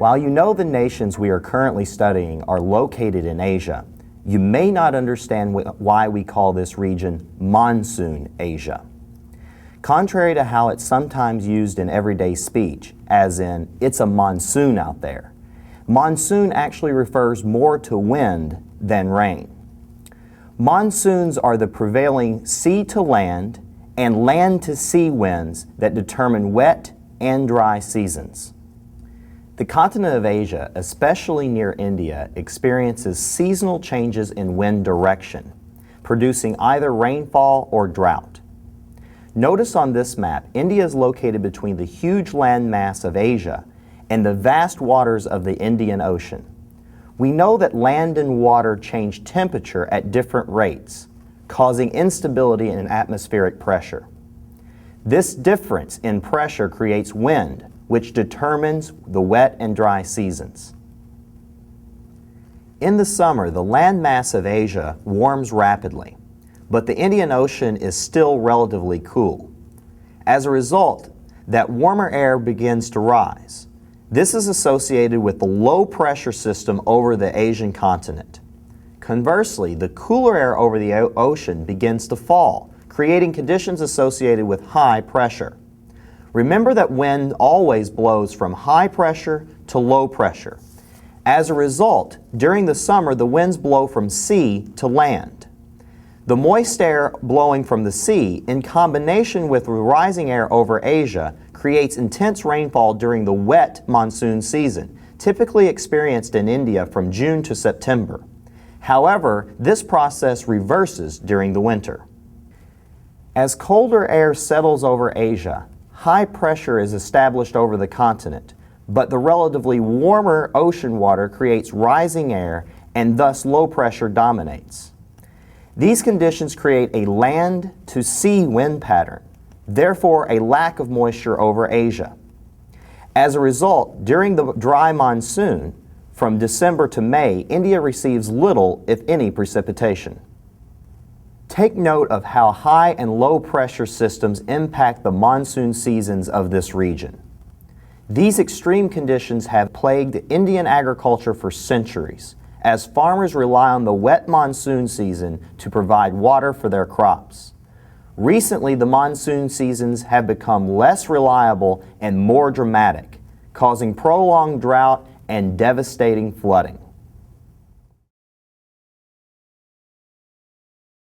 While you know the nations we are currently studying are located in Asia, you may not understand why we call this region Monsoon Asia. Contrary to how it's sometimes used in everyday speech, as in, it's a monsoon out there, monsoon actually refers more to wind than rain. Monsoons are the prevailing sea-to-land and land-to-sea winds that determine wet and dry seasons. The continent of Asia, especially near India, experiences seasonal changes in wind direction, producing either rainfall or drought. Notice on this map, India is located between the huge land mass of Asia and the vast waters of the Indian Ocean. We know that land and water change temperature at different rates, causing instability in atmospheric pressure. This difference in pressure creates wind, which determines the wet and dry seasons. In the summer, the land mass of Asia warms rapidly, but the Indian Ocean is still relatively cool. As a result, that warmer air begins to rise. This is associated with the low pressure system over the Asian continent. Conversely, the cooler air over the ocean begins to fall, creating conditions associated with high pressure. Remember that wind always blows from high pressure to low pressure. As a result, during the summer, the winds blow from sea to land. The moist air blowing from the sea, in combination with rising air over Asia, creates intense rainfall during the wet monsoon season, typically experienced in India from June to September. However, this process reverses during the winter. As colder air settles over Asia, high pressure is established over the continent, but the relatively warmer ocean water creates rising air and thus low pressure dominates. These conditions create a land-to-sea wind pattern, therefore a lack of moisture over Asia. As a result, during the dry monsoon, from December to May, India receives little, if any, precipitation. Take note of how high and low pressure systems impact the monsoon seasons of this region. These extreme conditions have plagued Indian agriculture for centuries, as farmers rely on the wet monsoon season to provide water for their crops. Recently, the monsoon seasons have become less reliable and more dramatic, causing prolonged drought and devastating flooding.